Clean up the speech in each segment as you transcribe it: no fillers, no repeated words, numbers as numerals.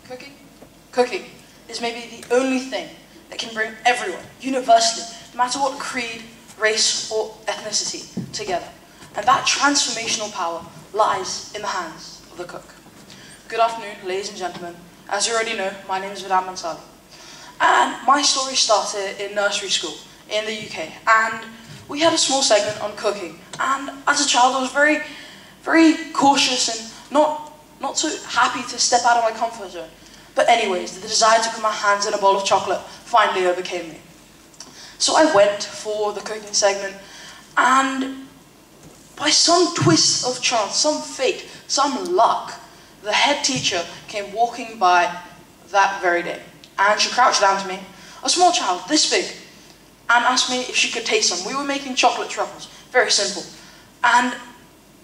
Cooking? Cooking is maybe the only thing that can bring everyone, universally, no matter what creed, race, or ethnicity, together. And that transformational power lies in the hands of the cook. Good afternoon, ladies and gentlemen. As you already know, my name is Vedant Bhansali. And my story started in nursery school in the UK. And we had a small segment on cooking. And as a child, I was very, very cautious and not so happy to step out of my comfort zone. But anyways, the desire to put my hands in a bowl of chocolate finally overcame me. So I went for the cooking segment, and by some twist of chance, some fate, some luck, the head teacher came walking by that very day. And she crouched down to me, a small child, this big, and asked me if she could taste some. We were making chocolate truffles, very simple. And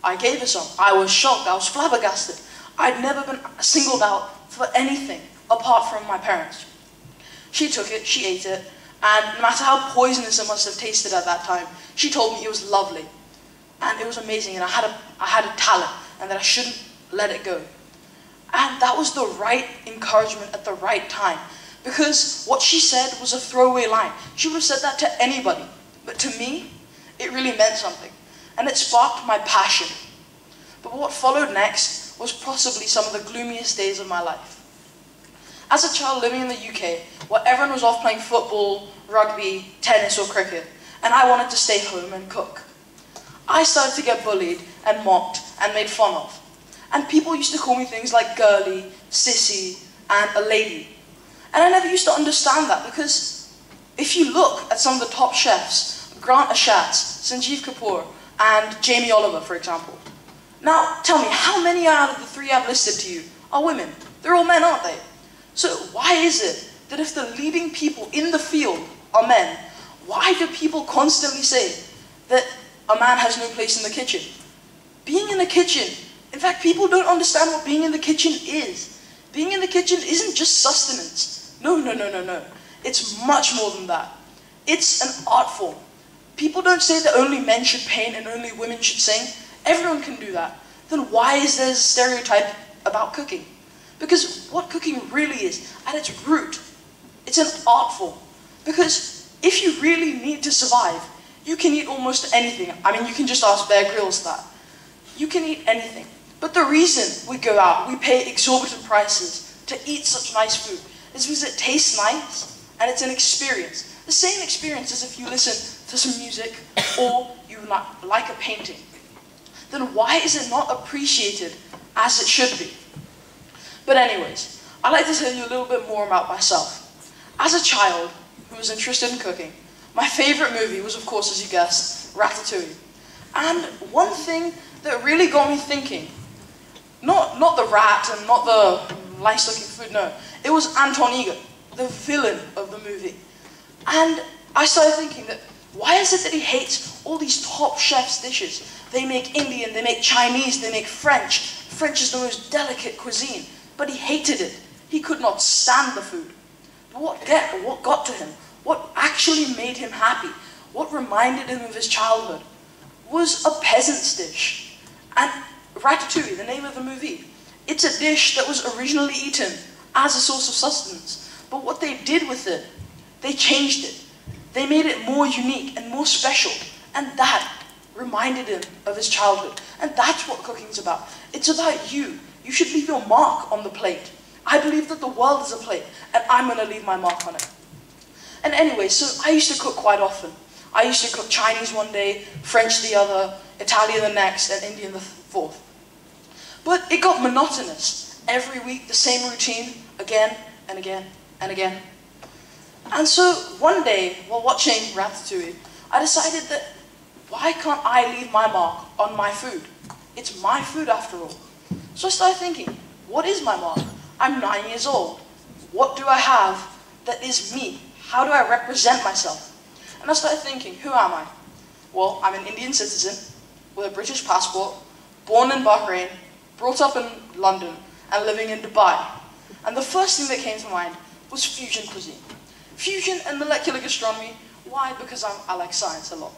I gave her some. I was shocked, I was flabbergasted. I'd never been singled out for anything apart from my parents. She took it, she ate it, and no matter how poisonous it must have tasted at that time, she told me it was lovely. And it was amazing, and I had a talent, and that I shouldn't let it go. And that was the right encouragement at the right time. Because what she said was a throwaway line. She would have said that to anybody. But to me, it really meant something. And it sparked my passion. But what followed next was possibly some of the gloomiest days of my life. As a child living in the UK, where everyone was off playing football, rugby, tennis or cricket, and I wanted to stay home and cook, I started to get bullied and mocked and made fun of. And people used to call me things like girly, sissy, and a lady. And I never used to understand that, because if you look at some of the top chefs, Grant Ashatz, Sanjeev Kapoor, and Jamie Oliver, for example. Now, tell me, how many out of the three I've listed to you are women? They're all men, aren't they? So why is it that if the leading people in the field are men, why do people constantly say that a man has no place in the kitchen? Being in the kitchen, in fact, people don't understand what being in the kitchen is. Being in the kitchen isn't just sustenance. No. It's much more than that. It's an art form. People don't say that only men should paint and only women should sing. Everyone can do that. Then why is there a stereotype about cooking? Because what cooking really is, at its root, it's an art form. Because if you really need to survive, you can eat almost anything. I mean, you can just ask Bear Grylls that. You can eat anything. But the reason we go out, we pay exorbitant prices to eat such nice food, is because it tastes nice and it's an experience. The same experience as if you listen to some music or you like a painting. Then why is it not appreciated as it should be? But anyways, I'd like to tell you a little bit more about myself. As a child who was interested in cooking, my favorite movie was, of course, as you guessed, Ratatouille. And one thing that really got me thinking, not the rat and not the nice-looking food, no. It was Anton Ego, the villain of the movie. And I started thinking that, why is it that he hates all these top chefs' dishes? They make Indian, they make Chinese, they make French. French is the most delicate cuisine. But he hated it. He could not stand the food. But what got to him? What actually made him happy? What reminded him of his childhood? Was a peasant's dish. And Ratatouille, the name of the movie, it's a dish that was originally eaten as a source of sustenance. But what they did with it, they changed it. They made it more unique and more special. And that reminded him of his childhood. And that's what cooking's about. It's about you. You should leave your mark on the plate. I believe that the world is a plate, and I'm going to leave my mark on it. And anyway, so I used to cook quite often. I used to cook Chinese one day, French the other, Italian the next, and Indian the fourth. But it got monotonous. Every week, the same routine, again and again and again. And so one day, while watching Ratatouille, I decided that why can't I leave my mark on my food? It's my food after all. So I started thinking, what is my mark? I'm 9 years old. What do I have that is me? How do I represent myself? And I started thinking, who am I? Well, I'm an Indian citizen with a British passport, born in Bahrain, brought up in London, and living in Dubai. And the first thing that came to mind was fusion cuisine. Fusion and molecular gastronomy. Why? Because I like science a lot.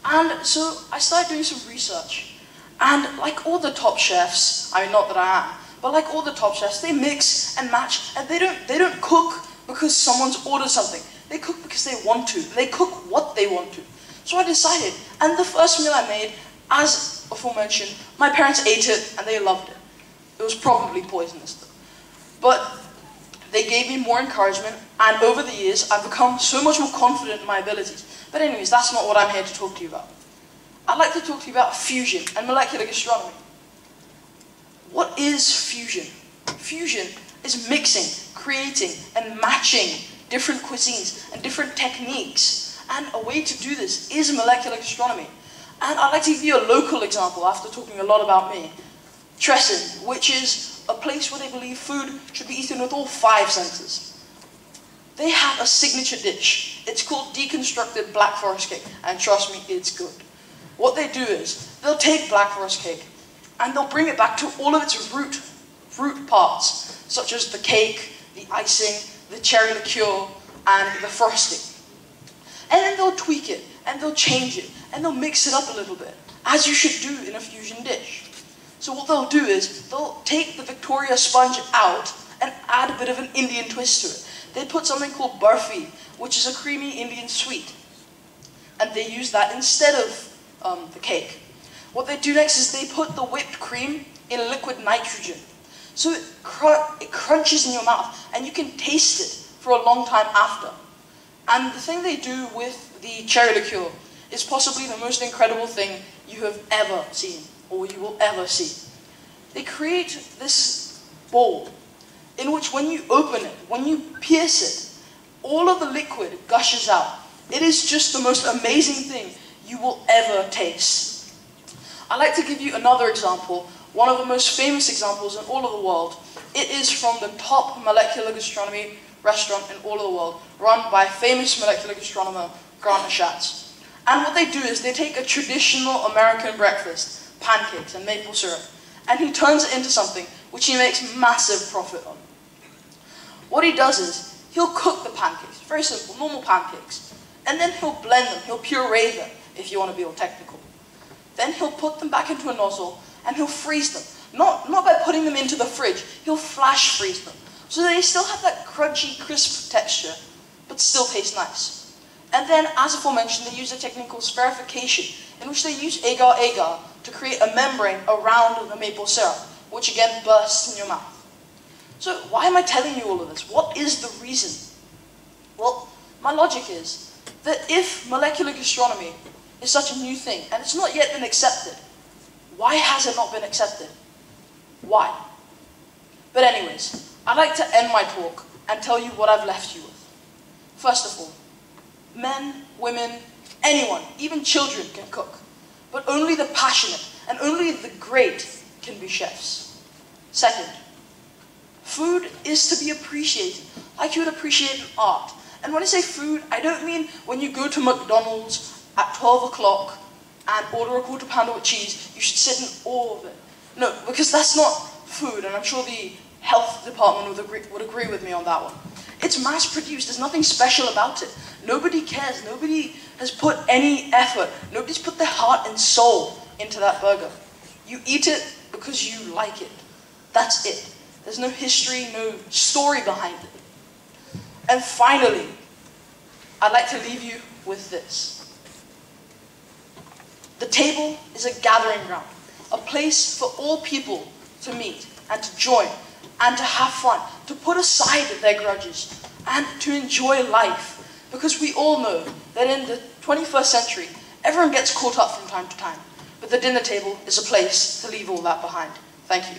And so I started doing some research. And like all the top chefs, I mean, not that I am, but But like all the top chefs, they mix and match, and they don't cook because someone's ordered something. They cook because they want to. They cook what they want to. So I decided, and the first meal I made, as aforementioned, my parents ate it and they loved it. It was probably poisonous though. But they gave me more encouragement, and over the years, I've become so much more confident in my abilities. But anyways, that's not what I'm here to talk to you about. I'd like to talk to you about fusion and molecular gastronomy. What is fusion? Fusion is mixing, creating, and matching different cuisines and different techniques. And a way to do this is molecular gastronomy. And I'd like to give you a local example after talking a lot about me. Tressin, which is a place where they believe food should be eaten with all 5 senses. They have a signature dish. It's called deconstructed black forest cake, and trust me, it's good. What they do is, they'll take black forest cake, and they'll bring it back to all of its root parts, such as the cake, the icing, the cherry liqueur, and the frosting. And then they'll tweak it, and they'll change it, and they'll mix it up a little bit, as you should do in a fusion dish. So what they'll do is, they'll take the Victoria sponge out and add a bit of an Indian twist to it. They put something called barfi, which is a creamy Indian sweet. And they use that instead of the cake. What they do next is they put the whipped cream in liquid nitrogen. So it crunches in your mouth, and you can taste it for a long time after. And the thing they do with the cherry liqueur is possibly the most incredible thing you have ever seen, or you will ever see. They create this bowl in which when you open it, when you pierce it, all of the liquid gushes out. It is just the most amazing thing you will ever taste. I'd like to give you another example, one of the most famous examples in all of the world. It is from the top molecular gastronomy restaurant in all of the world, run by famous molecular gastronomer Grant Schatz. And what they do is they take a traditional American breakfast, pancakes and maple syrup, and he turns it into something which he makes massive profit on. What he does is, he'll cook the pancakes, very simple, normal pancakes, and then he'll blend them, he'll puree them, if you want to be all technical. Then he'll put them back into a nozzle, and he'll freeze them. Not by putting them into the fridge, he'll flash freeze them. So they still have that crunchy, crisp texture, but still taste nice. And then, as aforementioned, they use a technique called spherification, in which they use agar-agar to create a membrane around the maple syrup, which again bursts in your mouth. So why am I telling you all of this? What is the reason? Well, my logic is that if molecular gastronomy is such a new thing, and it's not yet been accepted, why has it not been accepted? Why? But anyways, I'd like to end my talk and tell you what I've left you with. First of all, men, women, anyone, even children can cook, but only the passionate and only the great can be chefs. Second, food is to be appreciated, like you would appreciate an art. And when I say food, I don't mean when you go to McDonald's at 12 o'clock and order a quarter pounder with cheese, you should sit in awe of it. No, because that's not food, and I'm sure the health department would agree with me on that one. It's mass-produced, there's nothing special about it. Nobody cares, nobody has put any effort, nobody's put their heart and soul into that burger. You eat it because you like it. That's it. There's no history, no story behind it. And finally, I'd like to leave you with this. The table is a gathering ground, a place for all people to meet and to join and to have fun, to put aside their grudges and to enjoy life. Because we all know that in the 21st century, everyone gets caught up from time to time. But the dinner table is a place to leave all that behind. Thank you.